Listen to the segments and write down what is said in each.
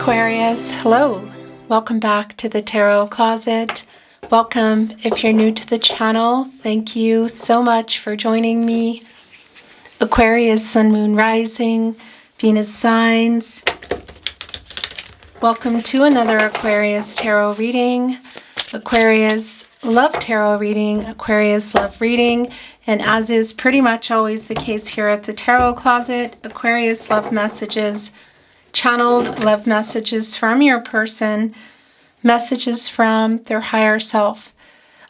Aquarius, hello. Welcome back to the Tarot Closet. Welcome if you're new to the channel. Thank you so much for joining me. Aquarius, Sun, Moon, Rising, Venus signs. Welcome to another Aquarius Tarot reading. Aquarius love tarot reading, Aquarius love reading, and as is pretty much always the case here at the Tarot Closet, Aquarius love messages, channeled love messages from your person, messages from their higher self.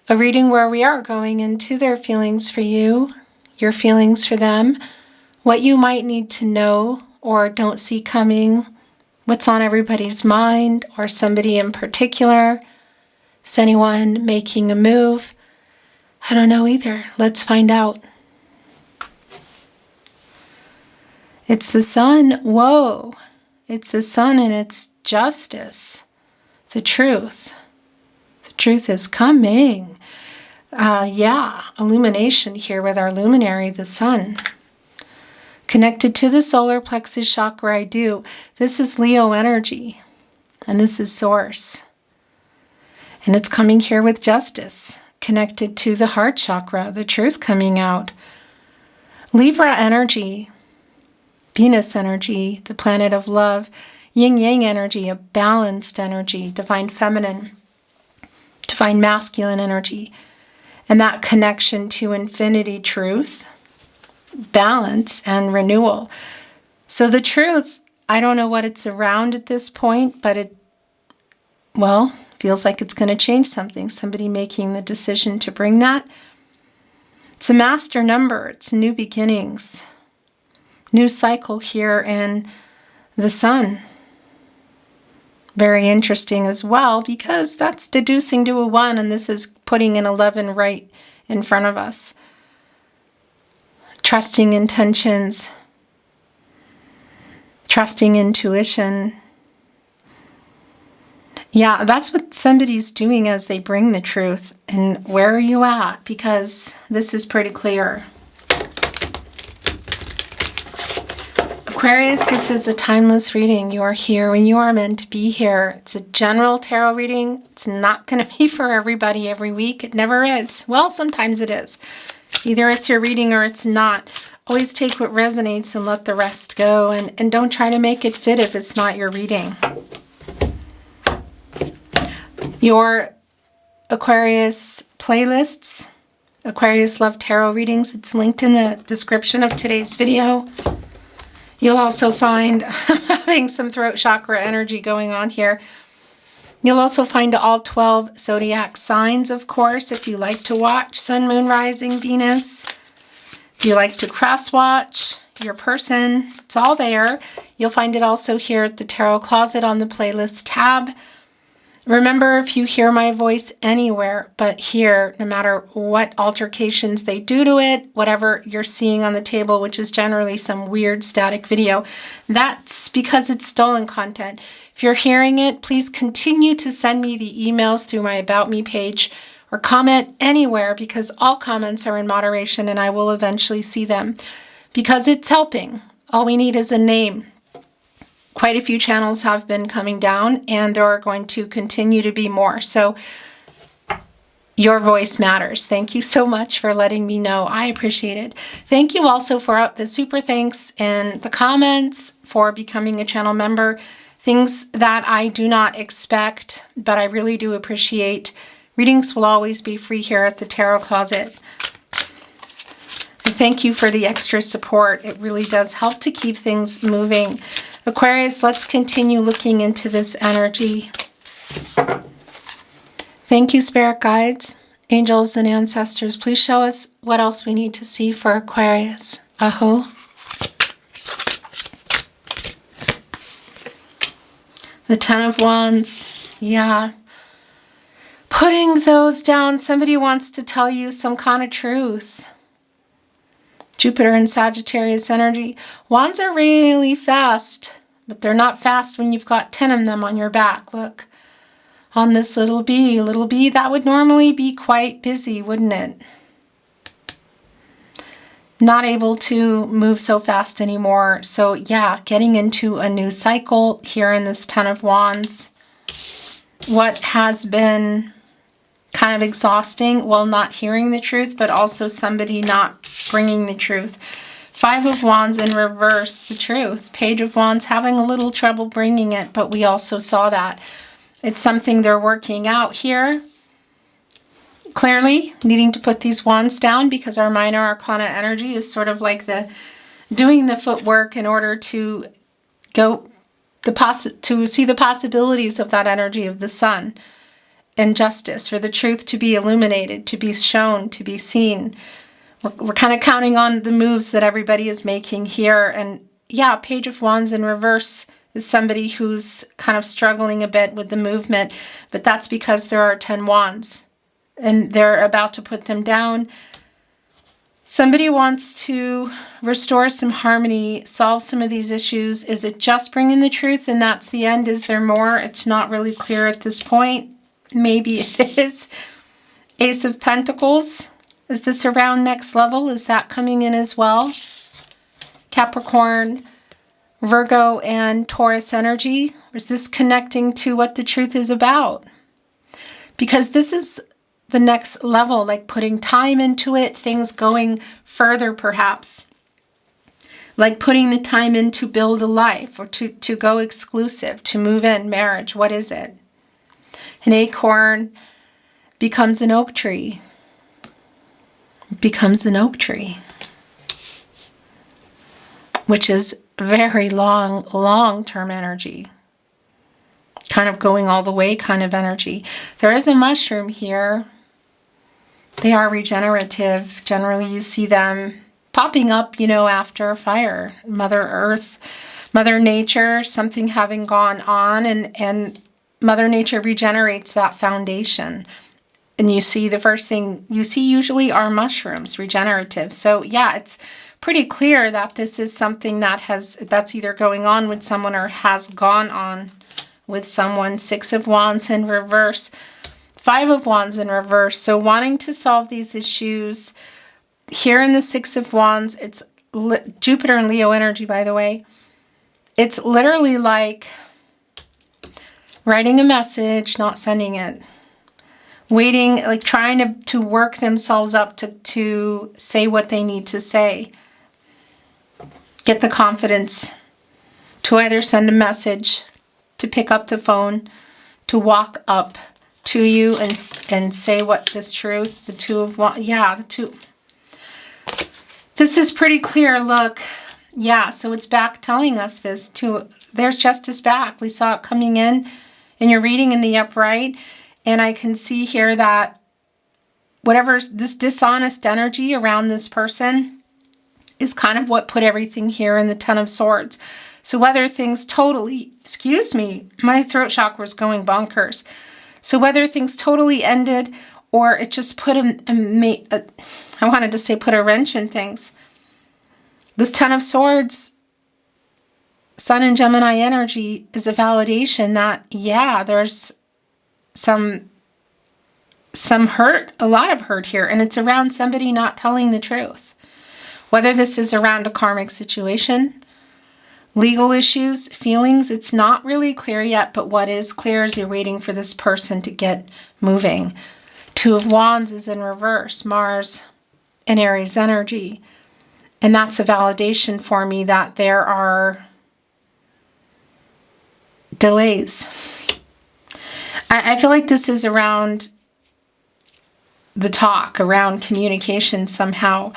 A reading where we are going into their feelings for you, your feelings for them, what you might need to know or don't see coming, what's on everybody's mind or somebody in particular. Is anyone making a move? I don't know either. Let's find out. It's the sun. Whoa. It's the sun and it's justice. The truth. The truth is coming. Illumination here with our luminary, the sun. Connected to the solar plexus chakra, I do. This is Leo energy. And this is source. And it's coming here with justice, connected to the heart chakra, the truth coming out. Libra energy, Venus energy, the planet of love, yin-yang energy, a balanced energy, divine feminine, divine masculine energy, and that connection to infinity truth, balance, and renewal. So the truth, I don't know what it's around at this point, but feels like it's going to change something. Somebody making the decision to bring that. It's a master number. It's new beginnings. New cycle here in the sun. Very interesting as well because that's deducing to a 1 and this is putting an 11 right in front of us. Trusting intentions. Trusting intuition. Yeah, that's what somebody's doing as they bring the truth. And where are you at? Because this is pretty clear. Aquarius, this is a timeless reading. You are here when you are meant to be here. It's a general tarot reading. It's not going to be for everybody every week. It never is. Well, sometimes it is. Either it's your reading or it's not. Always take what resonates and let the rest go. And don't try to make it fit if it's not your reading. Your Aquarius playlists, Aquarius Love Tarot readings, it's linked in the description of today's video. You'll also find, I'm having some throat chakra energy going on here. You'll also find all 12 zodiac signs, of course, if you like to watch Sun, Moon, Rising, Venus. If you like to cross-watch your person, it's all there. You'll find it also here at the Tarot Closet on the playlist tab. Remember, if you hear my voice anywhere but here, no matter what altercations they do to it, whatever you're seeing on the table, which is generally some weird static video, that's because it's stolen content. If you're hearing it, please continue to send me the emails through my About Me page or comment anywhere because all comments are in moderation and I will eventually see them because it's helping. All we need is a name. Quite a few channels have been coming down and there are going to continue to be more. So your voice matters. Thank you so much for letting me know. I appreciate it. Thank you also for the super thanks and the comments for becoming a channel member. Things that I do not expect, but I really do appreciate. Readings will always be free here at the Tarot Closet. And thank you for the extra support. It really does help to keep things moving. Aquarius, let's continue looking into this energy. Thank you, spirit guides, angels, and ancestors. Please show us what else we need to see for Aquarius. Aho. The Ten of Wands. Yeah. Putting those down. Somebody wants to tell you some kind of truth. Jupiter and Sagittarius energy. Wands are really fast, but they're not fast when you've got 10 of them on your back. Look, on this little bee, that would normally be quite busy, wouldn't it? not able to move so fast anymore. So yeah, getting into a new cycle here in this Ten of Wands. What has been kind of exhausting, well, not hearing the truth, but also somebody not bringing the truth. Five of Wands in reverse, the truth. Page of Wands having a little trouble bringing it, but we also saw that. It's something they're working out here. Clearly needing to put these wands down because our minor arcana energy is sort of like the doing the footwork in order to go to see the possibilities of that energy of the sun and justice, for the truth to be illuminated, to be shown, to be seen. We're kind of counting on the moves that everybody is making here. And yeah, Page of Wands in reverse is somebody who's kind of struggling a bit with the movement, but that's because there are 10 wands and they're about to put them down. Somebody wants to restore some harmony, solve some of these issues. Is it just bringing the truth and that's the end? Is there more? It's not really clear at this point. Maybe it is. Ace of Pentacles. Is this around next level? Is that coming in as well? Capricorn, Virgo, and Taurus energy. Is this connecting to what the truth is about? Because this is the next level, like putting time into it, things going further perhaps. Like putting the time in to build a life or to go exclusive, to move in, marriage. What is it? An acorn becomes an oak tree. Becomes an oak tree. Which is very long-term energy. Kind of going all the way kind of energy. There is a mushroom here. They are regenerative. Generally, you see them popping up, you know, after a fire. Mother Earth, Mother Nature, something having gone on, and Mother Nature regenerates that foundation. And you see the first thing you see usually are mushrooms, regenerative. So yeah, it's pretty clear that this is something that's either going on with someone or has gone on with someone. Six of Wands in reverse. Five of Wands in reverse. So wanting to solve these issues. Here in the Six of Wands, it's Jupiter and Leo energy, by the way. It's literally like writing a message, not sending it. Waiting, like trying to work themselves up to say what they need to say. Get the confidence to either send a message, to pick up the phone, to walk up to you and say what this truth, the Two of Wands, yeah, the two. This is pretty clear, look. Yeah, so it's back telling us this too. There's justice back. We saw it coming in your reading in the upright. And I can see here that whatever's this dishonest energy around this person is kind of what put everything here in the Ten of Swords. So whether things totally, excuse me, my throat chakra is going bonkers. So whether things totally ended or it just put I wanted to say put a wrench in things. This Ten of Swords, Sun and Gemini energy is a validation that, yeah, there's some hurt, a lot of hurt here, and it's around somebody not telling the truth. Whether this is around a karmic situation, legal issues, feelings, it's not really clear yet, but what is clear is you're waiting for this person to get moving. Two of Wands is in reverse, Mars and Aries energy. And that's a validation for me that there are delays. I feel like this is around the talk, around communication somehow.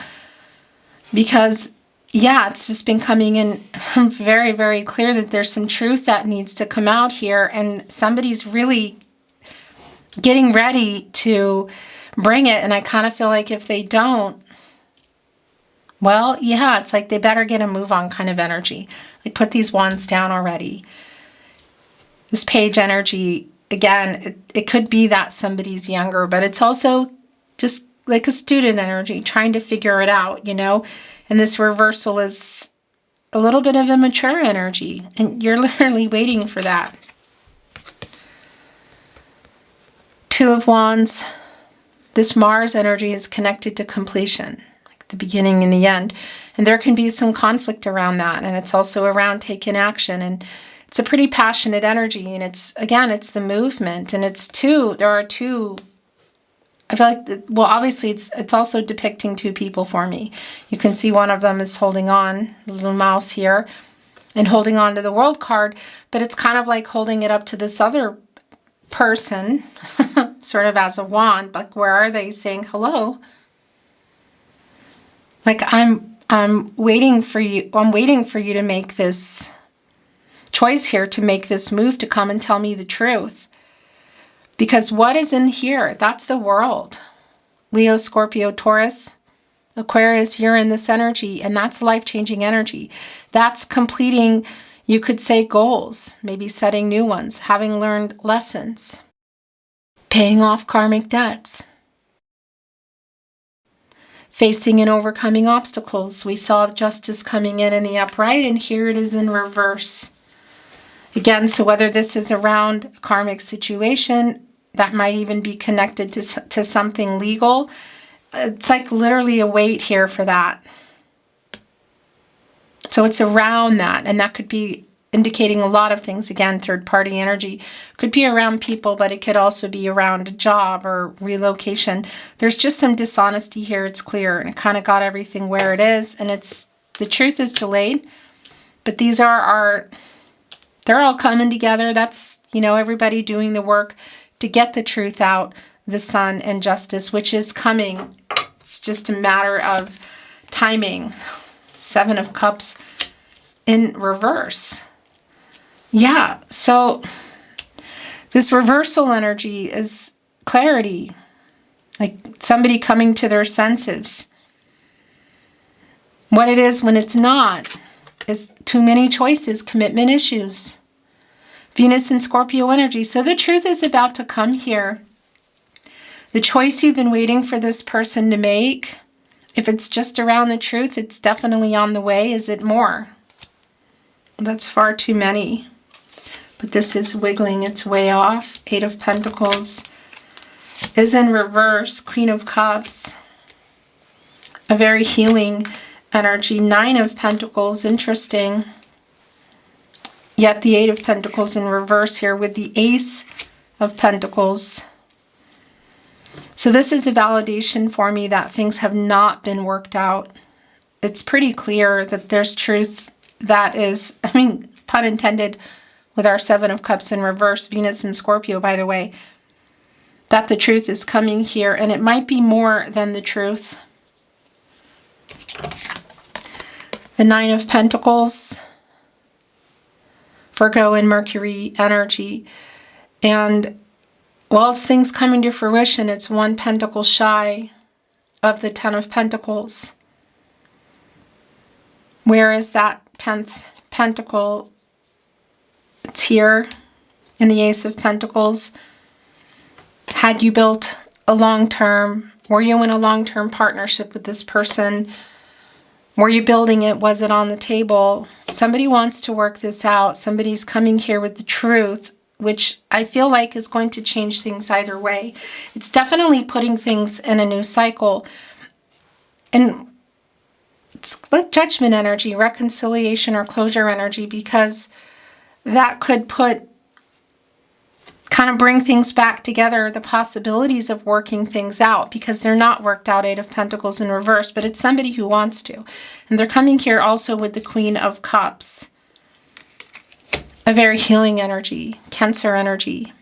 Because, yeah, it's just been coming in very, very clear that there's some truth that needs to come out here. And somebody's really getting ready to bring it. And I kind of feel like if they don't, well, yeah, it's like they better get a move on kind of energy. Like put these wands down already. This page energy, again, it could be that somebody's younger, but it's also just like a student energy, trying to figure it out, you know? And this reversal is a little bit of immature energy, and you're literally waiting for that. Two of Wands, this Mars energy is connected to completion. Like the beginning and the end. And there can be some conflict around that. And it's also around taking action. And it's a pretty passionate energy. And it's, again, it's the movement. And it's there are two, I feel like, well, obviously it's also depicting two people for me. You can see one of them is holding on, the little mouse here, and holding on to the World card. But it's kind of like holding it up to this other person, sort of as a wand. But where are they? Saying hello. Like, I'm waiting for you. I'm waiting for you to make this choice here, to make this move, to come and tell me the truth. Because what is in here? That's the world. Leo, Scorpio, Taurus, Aquarius, you're in this energy, and that's life-changing energy. That's completing, you could say, goals, maybe setting new ones, having learned lessons, paying off karmic debts, facing and overcoming obstacles. We saw justice coming in the upright, and here it is in reverse. Again, so whether this is around a karmic situation, that might even be connected to something legal. It's like literally a weight here for that. So it's around that, and that could be indicating a lot of things. Again, third-party energy could be around people, but it could also be around a job or relocation. There's just some dishonesty here, it's clear, and it kind of got everything where it is, and it's, the truth is delayed, but these are they're all coming together. That's, you know, everybody doing the work to get the truth out, the sun and justice, which is coming. It's just a matter of timing. 7 of Cups in reverse. Yeah, so this reversal energy is clarity, like somebody coming to their senses. What it is when it's not is too many choices, commitment issues. Venus and Scorpio energy. So the truth is about to come here. The choice you've been waiting for this person to make, if it's just around the truth, it's definitely on the way. Is it more? That's far too many. But this is wiggling its way off. 8 of Pentacles is in reverse. Queen of Cups. A very healing energy. 9 of Pentacles. Interesting. Yet the 8 of Pentacles in reverse here with the Ace of Pentacles. So this is a validation for me that things have not been worked out. It's pretty clear that there's truth that is, I mean, pun intended, with our 7 of Cups in reverse, Venus and Scorpio, by the way, that the truth is coming here, and it might be more than the truth. The 9 of Pentacles, Virgo and Mercury energy. And while it's things coming to fruition, it's 1 pentacle shy of the 10 of Pentacles. Where is that 10th pentacle? It's here in the Ace of Pentacles. Had you built a long-term, were you in a long-term partnership with this person? Were you building it? Was it on the table? Somebody wants to work this out. Somebody's coming here with the truth, which I feel like is going to change things either way. It's definitely putting things in a new cycle. And it's like judgment energy, reconciliation or closure energy, because that could kind of bring things back together, the possibilities of working things out, because they're not worked out. 8 of Pentacles in reverse, but it's somebody who wants to. And they're coming here also with the Queen of Cups. A very healing energy, Cancer energy.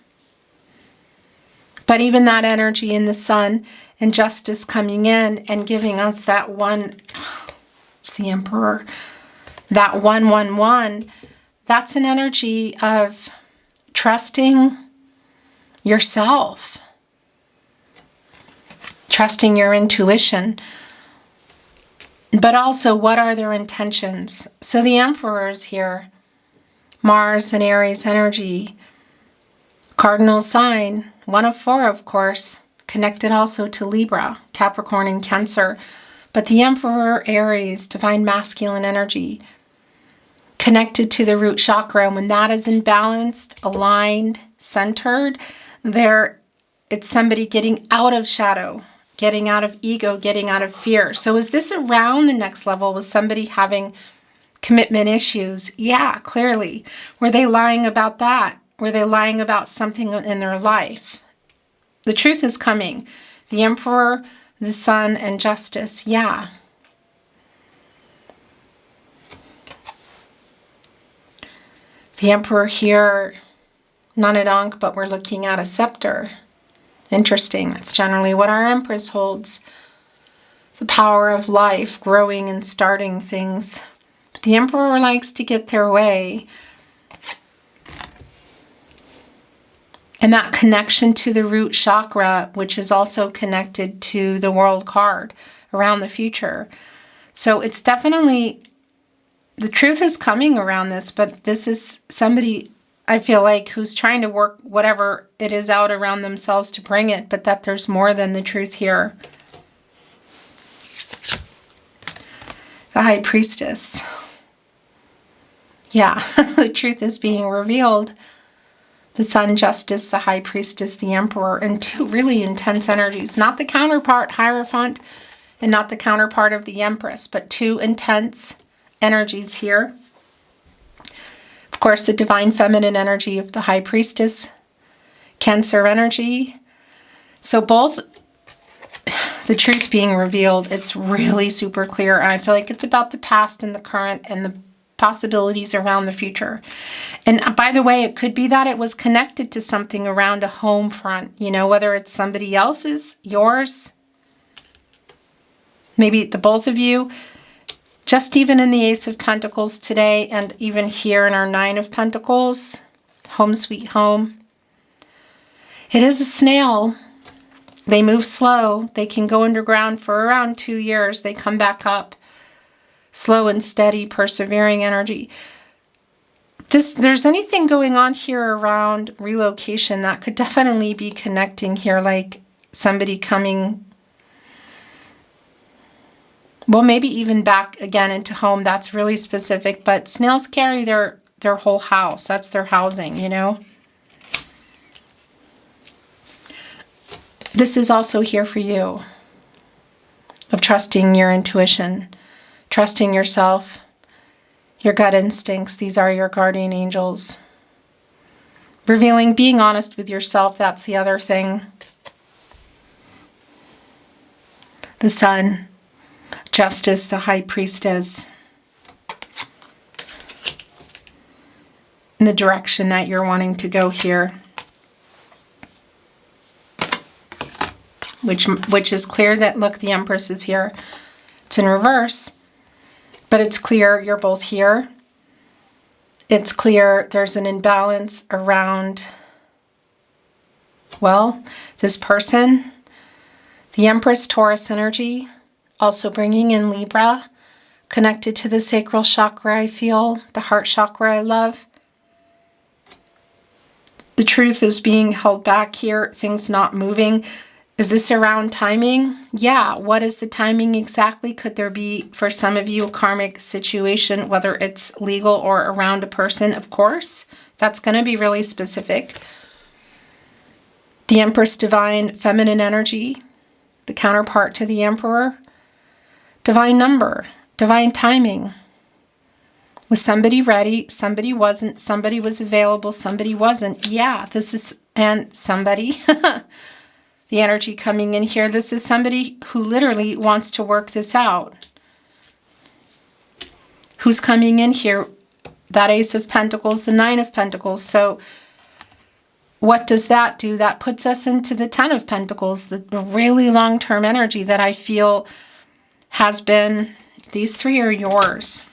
But even that energy in the sun and justice coming in and giving us that one, it's the Emperor, that 111, that's an energy of trusting yourself, trusting your intuition, but also what are their intentions. So the Emperor is here, Mars and Aries energy, cardinal sign, 1 of 4, of course, connected also to Libra, Capricorn and Cancer, but the Emperor, Aries, divine masculine energy, connected to the root chakra. And when that is imbalanced, aligned, centered, it's somebody getting out of shadow getting out of ego, getting out of fear. So is this around the next level with somebody having commitment issues? Yeah, clearly. Were they lying about that? Were they lying about something in their life? The truth is coming. The Emperor, the Sun, and Justice. Yeah. The Emperor here, not an Ankh, but we're looking at a scepter. Interesting. That's generally what our Empress holds. The power of life, growing and starting things. But the Emperor likes to get their way. And that connection to the root chakra, which is also connected to the world card around the future. So it's definitely, the truth is coming around this, but this is somebody, I feel like, who's trying to work whatever it is out around themselves to bring it, but that there's more than the truth here. The High Priestess. Yeah, the truth is being revealed. The Sun, Justice, the High Priestess, the Emperor, and two really intense energies. Not the counterpart, Hierophant, and not the counterpart of the Empress, but two intense energies here. Of course, the divine feminine energy of the High Priestess, Cancer energy. So both, the truth being revealed, it's really super clear. And I feel like it's about the past and the current and the possibilities around the future. And by the way, it could be that it was connected to something around a home front, you know, whether it's somebody else's, yours, maybe the both of you. Just even in the Ace of Pentacles today, and even here in our Nine of Pentacles, home sweet home. It is a snail. They move slow. They can go underground for around 2 years. They come back up. Slow and steady, persevering energy. There's anything going on here around relocation that could definitely be connecting here, like somebody coming, well, maybe even back again into home. That's really specific, but snails carry their whole house. That's their housing, you know. This is also here for you, of trusting your intuition, trusting yourself, your gut instincts. These are your guardian angels. Revealing, being honest with yourself, that's the other thing. The Sun, Justice, the High Priestess. In the direction that you're wanting to go here. Which is clear that, look, the Empress is here. It's in reverse. But it's clear you're both here. It's clear there's an imbalance around, well, this person. The Empress, Taurus energy, also bringing in Libra, connected to the sacral chakra, I feel, the heart chakra I love. The truth is being held back here, things not moving. Is this around timing? Yeah. What is the timing exactly? Could there be, for some of you, a karmic situation, whether it's legal or around a person? Of course. That's going to be really specific. The Empress, divine feminine energy, the counterpart to the Emperor. Divine number, divine timing. Was somebody ready? Somebody wasn't. Somebody was available. Somebody wasn't. Yeah, this is, and somebody... The energy coming in here, this is somebody who literally wants to work this out. Who's coming in here? That Ace of Pentacles, the Nine of Pentacles. So what does that do? That puts us into the Ten of Pentacles, the really long-term energy that I feel has been, these three are yours.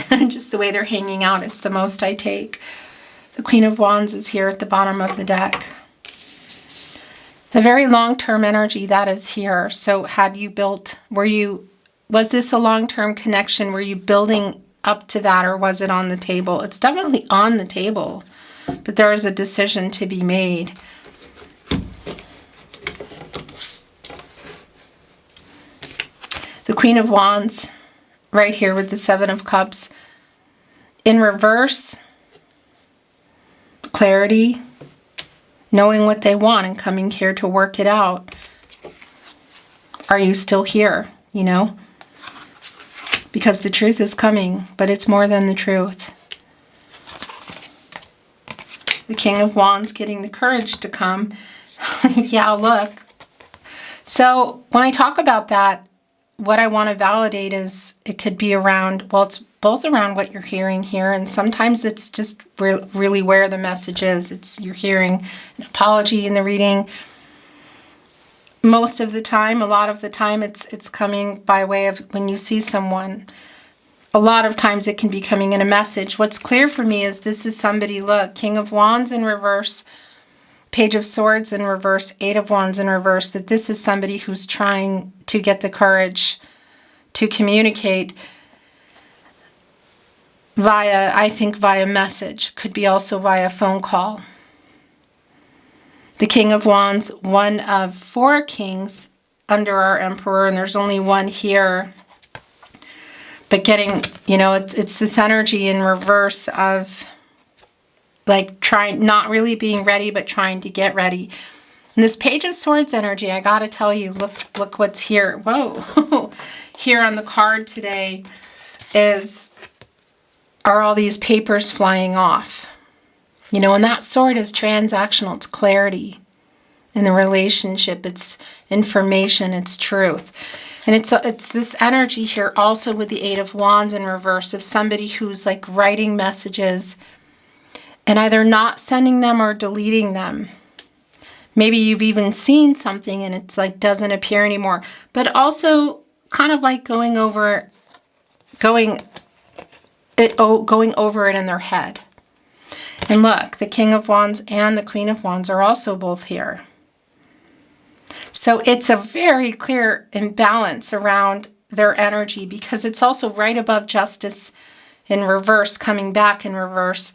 Just the way they're hanging out, it's the most I take. The Queen of Wands is here at the bottom of the deck. The very long-term energy that is here. So had you built, was this a long-term connection? Were you building up to that, or was it on the table? It's definitely on the table, but there is a decision to be made. The Queen of Wands, right here with the Seven of Cups. In reverse, clarity. Knowing what they want and coming here to work it out. are you still here, you know? Because the truth is coming, but it's more than the truth. The King of Wands getting the courage to come. Yeah, look. So when I talk about that, what I want to validate is it could be around, well, it's both around what you're hearing here, and sometimes it's just really where the message is. It's you're hearing an apology in the reading. Most of the time, a lot of the time, it's coming by way of when you see someone. A lot of times it can be coming in a message. What's clear for me is this is somebody, look, King of Wands in reverse, Page of Swords in reverse, Eight of Wands in reverse, that this is somebody who's trying to get the courage to communicate via, I think, via message. Could be also via phone call. The King of Wands, one of 4 kings under our Emperor, and there's only one here. But getting, you know, it's this energy in reverse of like trying, not really being ready, but trying to get ready. And this Page of Swords energy, I gotta tell you, look what's here. Whoa, here on the card today are all these papers flying off. You know, and that sword is transactional. It's clarity in the relationship. It's information. It's truth. And it's this energy here also with the Eight of Wands in reverse of somebody who's like writing messages and either not sending them or deleting them. Maybe you've even seen something and it's like doesn't appear anymore. But also kind of like going over it in their head. And look, the King of Wands and the Queen of Wands are also both here. So it's a very clear imbalance around their energy because it's also right above Justice in reverse, coming back in reverse.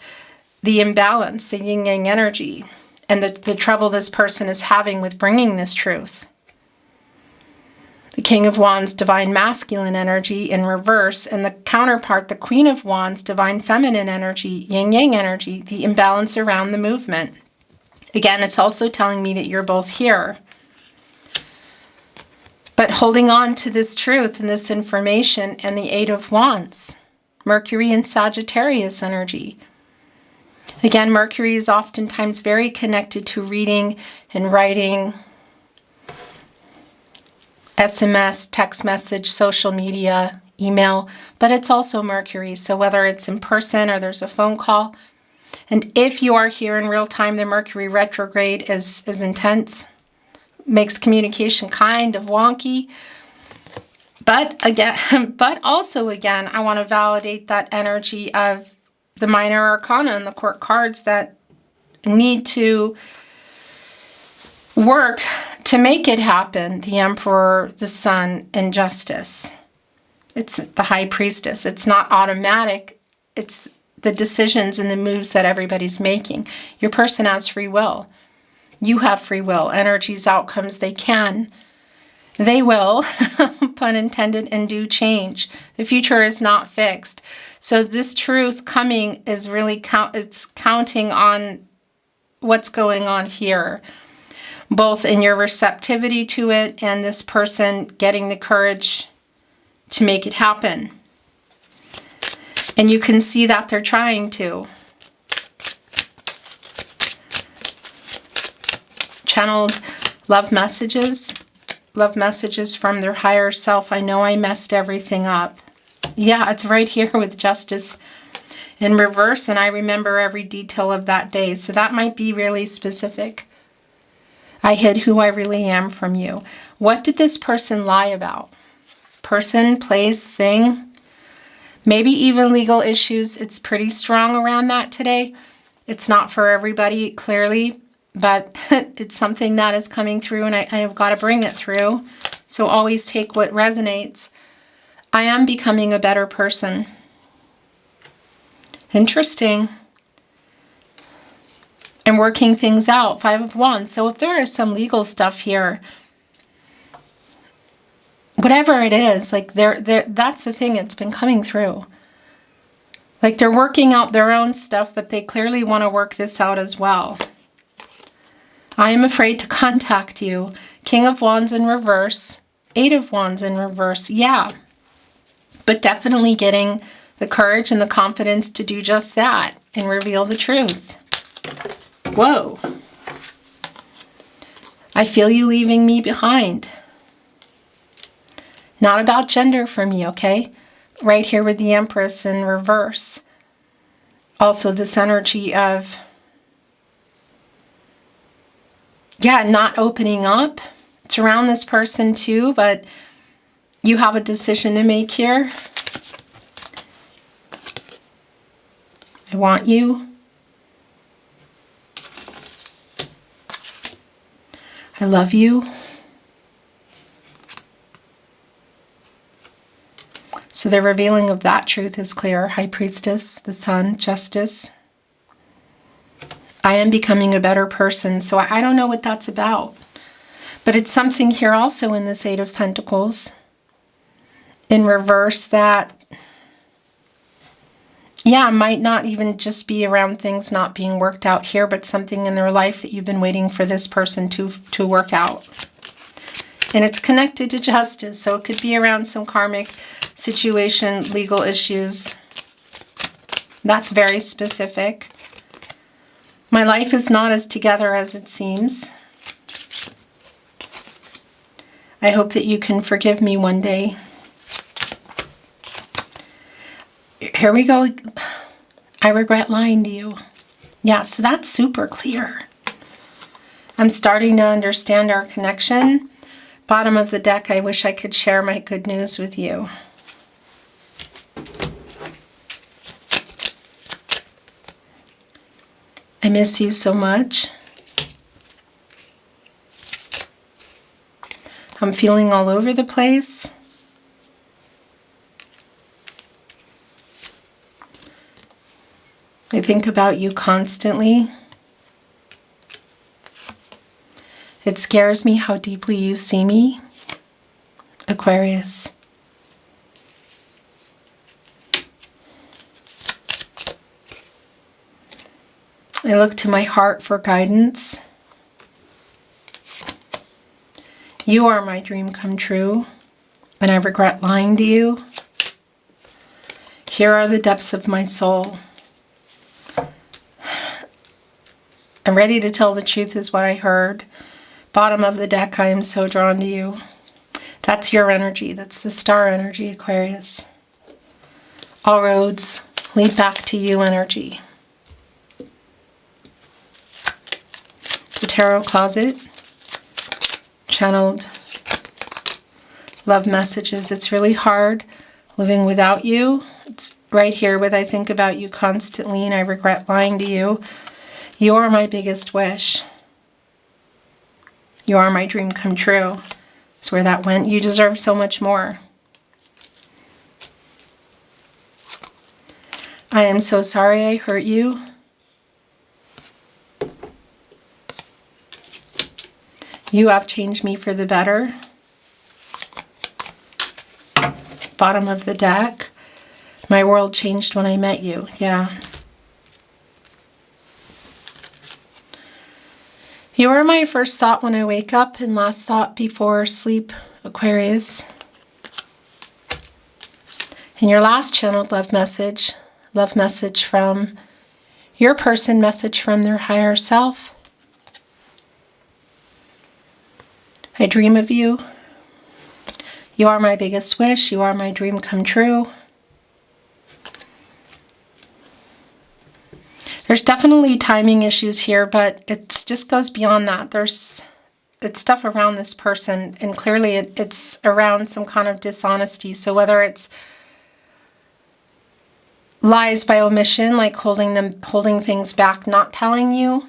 The imbalance, the yin-yang energy, and the trouble this person is having with bringing this truth. The King of Wands, divine masculine energy in reverse, and the counterpart, the Queen of Wands, divine feminine energy, yin-yang energy, the imbalance around the movement. Again, it's also telling me that you're both here. But holding on to this truth and this information and the Eight of Wands, Mercury and Sagittarius energy. Again, Mercury is oftentimes very connected to reading and writing, SMS, text message, social media, email, but it's also Mercury. So whether it's in person or there's a phone call, and if you are here in real time, the Mercury retrograde is intense, makes communication kind of wonky. But also again, I want to validate that energy of the minor arcana and the court cards that need to work to make it happen. The Emperor, the Sun, and Justice. It's the High Priestess. It's not automatic. It's the decisions and the moves that everybody's making. Your person has free will. You have free will. Energies, outcomes, they will, pun intended, and do change. The future is not fixed. So this truth coming is really it's counting on what's going on here, both in your receptivity to it and this person getting the courage to make it happen. And you can see that they're trying to. Channeled love messages from their higher self. I know I messed everything up. Yeah, it's right here with Justice in reverse, and I remember every detail of that day. So that might be really specific. I hid who I really am from you. What did this person lie about? Person, place, thing, maybe even legal issues. It's pretty strong around that today. It's not for everybody, clearly, but it's something that is coming through, and I've got to bring it through. So always take what resonates. I am becoming a better person. Interesting. And working things out. Five of Wands. So if there is some legal stuff here, whatever it is, like that's the thing, it's been coming through. Like they're working out their own stuff, but they clearly want to work this out as well. I am afraid to contact you. King of Wands in reverse Eight of Wands in reverse. Yeah. But definitely getting the courage and the confidence to do just that and reveal the truth. Whoa. I feel you leaving me behind. Not about gender for me, okay? Right here with the Empress in reverse. Also this energy of, yeah, not opening up. It's around this person too, but you have a decision to make here. I want you. I love you. So the revealing of that truth is clear. High Priestess, the Sun, Justice. I am becoming a better person. So I don't know what that's about. But it's something here also in this Eight of Pentacles. In reverse that, yeah, might not even just be around things not being worked out here, but something in their life that you've been waiting for this person to work out. And it's connected to justice, so it could be around some karmic situation, legal issues. That's very specific. My life is not as together as it seems. I hope that you can forgive me one day. Here we go. I regret lying to you. Yeah, so that's super clear. I'm starting to understand our connection. Bottom of the deck, I wish I could share my good news with you. I miss you so much. I'm feeling all over the place. I think about you constantly. It scares me how deeply you see me, Aquarius. I look to my heart for guidance. You are my dream come true, and I regret lying to you. Here are the depths of my soul. I'm ready to tell the truth is what I heard. Bottom of the deck, I am so drawn to you. That's your energy. That's the star energy, Aquarius. All roads lead back to you energy. The Tarot Closet. Channeled love messages. It's really hard living without you. It's right here with I think about you constantly and I regret lying to you. You are my biggest wish. You are my dream come true. That's where that went. You deserve so much more. I am so sorry I hurt you. You have changed me for the better. Bottom of the deck. My world changed when I met you. Yeah. You are my first thought when I wake up and last thought before sleep, Aquarius. And your last channeled love message from your person, message from their higher self. I dream of you. You are my biggest wish. You are my dream come true. There's definitely timing issues here, but it just goes beyond that. It's stuff around this person, and clearly it's around some kind of dishonesty. So whether it's lies by omission, like holding things back, not telling you,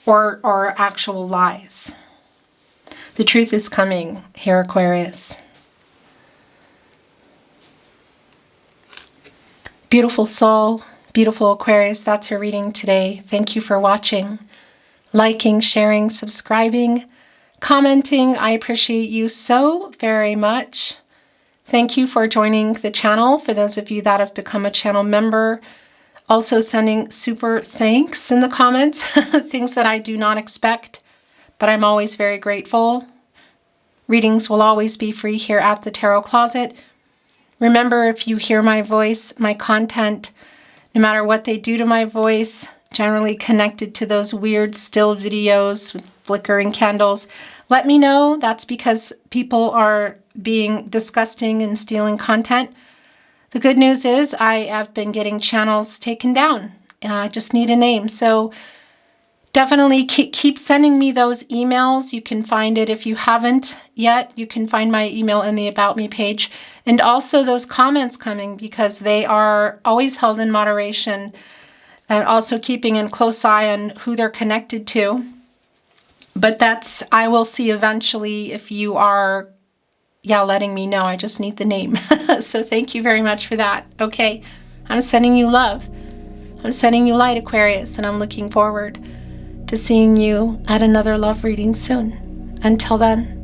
or actual lies. The truth is coming here, Aquarius. Beautiful soul, beautiful Aquarius, that's your reading today. Thank you for watching, liking, sharing, subscribing, commenting. I appreciate you so very much. Thank you for joining the channel. For those of you that have become a channel member, also sending super thanks in the comments, things that I do not expect, but I'm always very grateful. Readings will always be free here at the Tarot Closet. Remember, if you hear my voice, my content, no matter what they do to my voice, generally connected to those weird still videos with flickering candles, let me know. That's because people are being disgusting and stealing content. The good news is I have been getting channels taken down. I just need a name. So definitely keep sending me those emails. You can find it if you haven't yet. You can find my email in the About Me page. And also those comments coming, because they are always held in moderation, and also keeping a close eye on who they're connected to. But I will see eventually if you are, letting me know. I just need the name. So thank you very much for that. Okay, I'm sending you love. I'm sending you light, Aquarius, and I'm looking forward to seeing you at another love reading soon. Until then.